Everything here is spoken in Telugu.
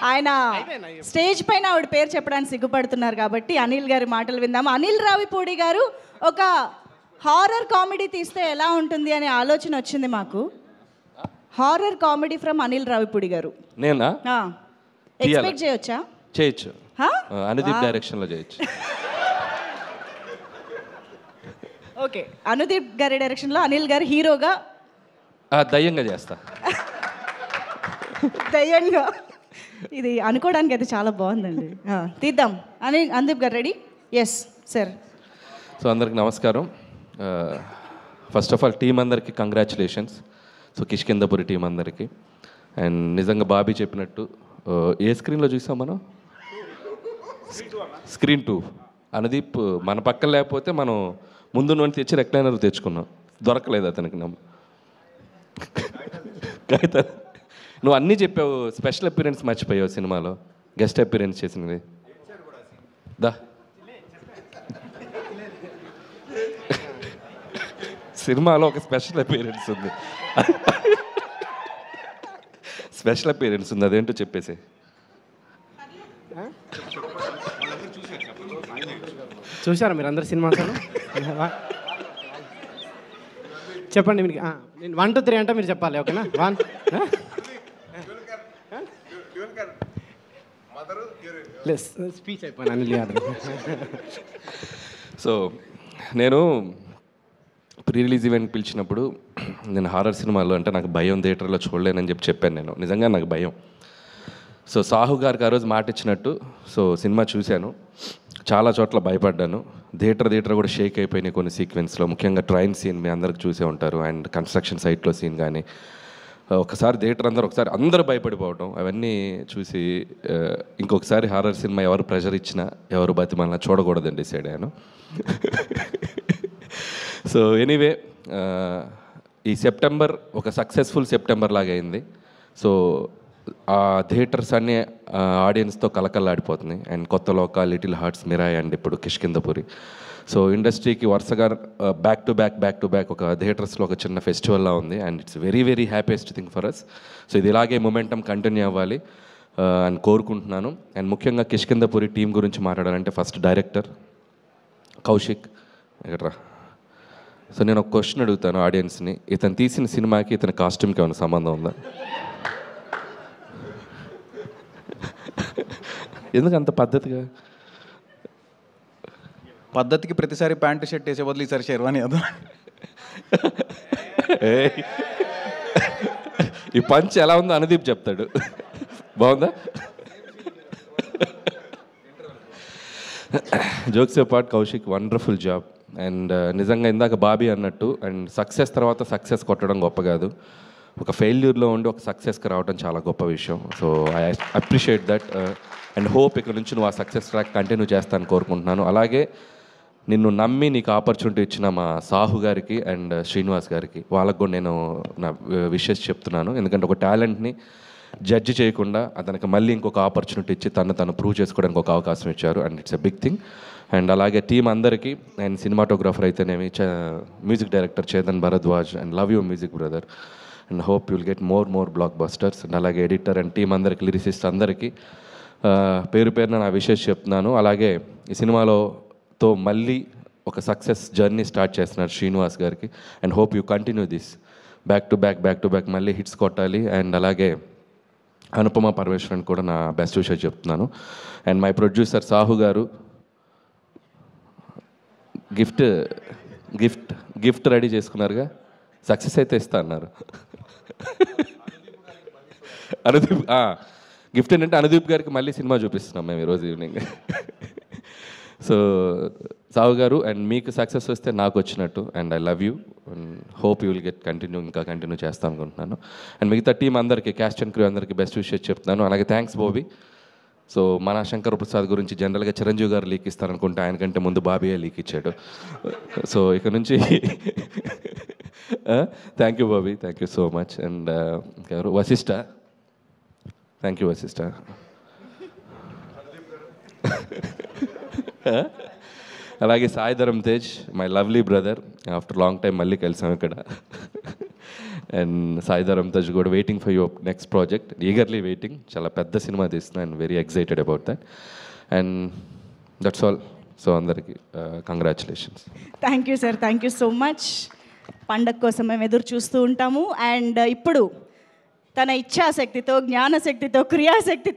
ఆయన స్టేజ్ పైన ఆవిడ పేరు చెప్పడానికి సిగ్గుపడుతున్నారు కాబట్టి అనిల్ గారి మాటలు విందాము. అనిల్ రావిపూడి గారు ఒక హారర్ కామెడీ తీస్తే ఎలా ఉంటుంది అనే ఆలోచన వచ్చింది మాకు. Horror comedy from Anil Ravipudi గారు. నేనా? ఎక్స్పెక్ట్ చేయొచ్చా? చేయొచ్చు. అనుదీప్ డైరెక్షన్లో చేయొచ్చు. ఓకే, అనుదీప్ గారి డైరెక్షన్లో అనిల్ గారు హీరోగా దయ్యంగా చేస్తా. దయ్యంగా ఇది అనుకోవడానికి అయితే చాలా బాగుందండి. తీద్దాం. అనుదీప్ గారు రెడీ? Yes sir. సో అందరికి నమస్కారం. ఫస్ట్ ఆఫ్ ఆల్ టీం అందరికీ కంగ్రాచులేషన్స్. సో కిష్కిందపురి టీం అందరికీ. అండ్ నిజంగా బాబీ చెప్పినట్టు ఏ స్క్రీన్లో చూసాం మనం? స్క్రీన్ 2. అనుదీప్ మన పక్కన లేకపోతే మనం ముందు నుండి తెచ్చి రెక్లైనర్ తెచ్చుకున్నాం, దొరకలేదు అతనికి. నువ్వు అన్నీ చెప్పావు, స్పెషల్ అపీరెన్స్ మర్చిపోయావు సినిమాలో, గెస్ట్ అపీరెన్స్ చేసినది. దా సినిమాలో ఒక స్పెషల్ అపీరెన్స్ ఉంది. స్పెషల్ అపీరెన్స్ ఉంది, అదేంటో చెప్పేసి. చూసారా మీరు అందరు సినిమా? చెప్పండి మీరు. నేను 1 2 3 అంటే మీరు చెప్పాలి, ఓకేనా? 1 స్పీచ్ అయిపోయాను అనిల్ యాదవ్. సో నేను ప్రీ రిలీజ్ ఈవెంట్ పిలిచినప్పుడు నేను హారర్ సినిమాలో అంటే నాకు భయం, థియేటర్లో చూడలేనని చెప్పాను. నేను నిజంగా నాకు భయం. సో సాహు గారికి ఆ రోజు మాట ఇచ్చినట్టు సో సినిమా చూశాను, చాలా చోట్ల భయపడ్డాను. థియేటర్ కూడా షేక్ అయిపోయినాయి కొన్ని సీక్వెన్స్లో, ముఖ్యంగా ట్రైన్ సీన్ మీ అందరికి చూసే ఉంటారు. అండ్ కన్స్ట్రక్షన్ సైట్లో సీన్ కానీ ఒకసారి థియేటర్ అందరూ భయపడిపోవటం అవన్నీ చూసి ఇంకొకసారి హారర్ సినిమా ఎవరు ప్రెషర్ ఇచ్చినా ఎవరు బతిమల్లా చూడకూడదని డిసైడ్ అయ్యాను. సో ఎనీవే ఈ సెప్టెంబర్ ఒక సక్సెస్ఫుల్ సెప్టెంబర్ లాగా అయింది. సో ఆ థియేటర్స్ అన్నీ ఆడియన్స్తో కలకల్లాడిపోతున్నాయి. అండ్ కొత్త లోక, లిటిల్ హార్ట్స్, మిరాయ్ అండ్ ఇప్పుడు కిష్కిందపురి. సో ఇండస్ట్రీకి వరుసగా బ్యాక్ టు బ్యాక్ ఒక థియేటర్స్లో ఒక చిన్న ఫెస్టివల్లా ఉంది. And it's very very happiest thing for us. So ఇది ఇలాగే మొమెంటం కంటిన్యూ అవ్వాలి అని కోరుకుంటున్నాను. అండ్ ముఖ్యంగా కిష్కిందపురి టీం గురించి మాట్లాడాలంటే ఫస్ట్ డైరెక్టర్ కౌశిక్ ఎక్కడ్రా. సో నేను ఒక క్వశ్చన్ అడుగుతాను ఆడియన్స్ని, ఇతను తీసిన సినిమాకి ఇతని కాస్ట్యూమ్కి ఏమైనా సంబంధం ఉందా? ఎందుకు అంత పద్ధతిగా? పద్ధతికి ప్రతిసారి ప్యాంటు షర్ట్ వేసే బదులు ఈసారి షెర్వానీ అదో. ఈ పంచ్ ఎలా ఉందో అనుదీప్ చెప్తాడు. బాగుందా? Jokes apart, Kaushik wonderful job. And నిజంగా ఇందాక బాబీ అన్నట్టు అండ్ సక్సెస్ తర్వాత సక్సెస్ కొట్టడం గొప్ప కాదు, ఒక ఫెయిల్యూర్లో ఉండి ఒక సక్సెస్కి రావడం చాలా గొప్ప విషయం. So I appreciate that and hope ఇక్కడ నుంచి నువ్వు ఆ సక్సెస్ ట్రాక్ కంటిన్యూ చేస్తాను కోరుకుంటున్నాను. అలాగే నిన్ను నమ్మి నీకు ఆపర్చునిటీ ఇచ్చిన మా సాహు గారికి అండ్ శ్రీనివాస్ గారికి, వాళ్ళకు కూడా నేను నా విషెస్ చెప్తున్నాను. ఎందుకంటే ఒక టాలెంట్ని జడ్జి చేయకుండా అతనికి మళ్ళీ ఇంకొక ఆపర్చునిటీ ఇచ్చి తను ప్రూవ్ చేసుకోవడానికి ఒక అవకాశం ఇచ్చారు. And it's a big thing. And అలాగే టీం అందరికీ అండ్ సినిమాటోగ్రాఫర్ అయితేనేమి, music director Chetan Bharadwaj and love you music brother and hope you'll get more blockbusters. And అలాగే ఎడిటర్ అండ్ టీం అందరికి, లిరిసిస్ట్ అందరికీ పేరు పేరున నా విషెస్ చెప్తున్నాను. అలాగే ఈ సినిమాతో మళ్ళీ ఒక సక్సెస్ జర్నీ స్టార్ట్ చేస్తున్నారు శ్రీనివాస్ గారికి. And hope you continue this back to back మళ్ళీ హిట్స్ కొట్టాలి. అండ్ అలాగే అనుపమ పరమేశ్వరన్ కూడా నా బెస్ట్ విషెస్ చెప్తున్నాను. అండ్ మై ప్రొడ్యూసర్ సాహు గారు గిఫ్ట్ రెడీ చేసుకున్నారుగా, సక్సెస్ అయితే ఇస్తా అన్నారు. అనుదీప్ గిఫ్ట్ ఏంటంటే అనుదీప్ గారికి మళ్ళీ సినిమా చూపిస్తున్నాం మేము ఈరోజు ఈవినింగ్. సో సాహు గారు అండ్ మీకు సక్సెస్ వస్తే నాకు వచ్చినట్టు. And I love you and hope you will get continue చేస్తాను అనుకుంటున్నాను. అండ్ మిగతా టీం అందరికీ, క్యాస్ట్ అండ్ క్రూ అందరికీ బెస్ట్ విషెస్ చెప్తున్నాను. అలాగే థ్యాంక్స్ బాబీ. సో మన శంకర్ ప్రసాద్ గురించి జనరల్గా చిరంజీవి గారు లీక్ ఇస్తారనుకుంటే ఆయనకంటే ముందు బాబీయే లీక్ ఇచ్చాడు. సో ఇక నుంచి thank you Bobby, thank you so much. And ఎవరు వశిష్ఠ, థ్యాంక్ యూ వశిష్ఠ. అలాగే Sai Dharam Tej, my lovely brother, after long time మళ్ళీ కలిసాం ఇక్కడ. అండ్ సాయిధరం తజ్ కూడా waiting for your next project, eagerly waiting. చాలా పెద్ద సినిమా తీస్తున్నా and very excited about that. And that's all. So అందరికీ congratulations. Thank you sir, thank you so much. పండగ కోసం మేము ఎదురు చూస్తూ ఉంటాము. అండ్ ఇప్పుడు తన ఇచ్ఛాశక్తితో, జ్ఞానశక్తితో, క్రియాశక్తి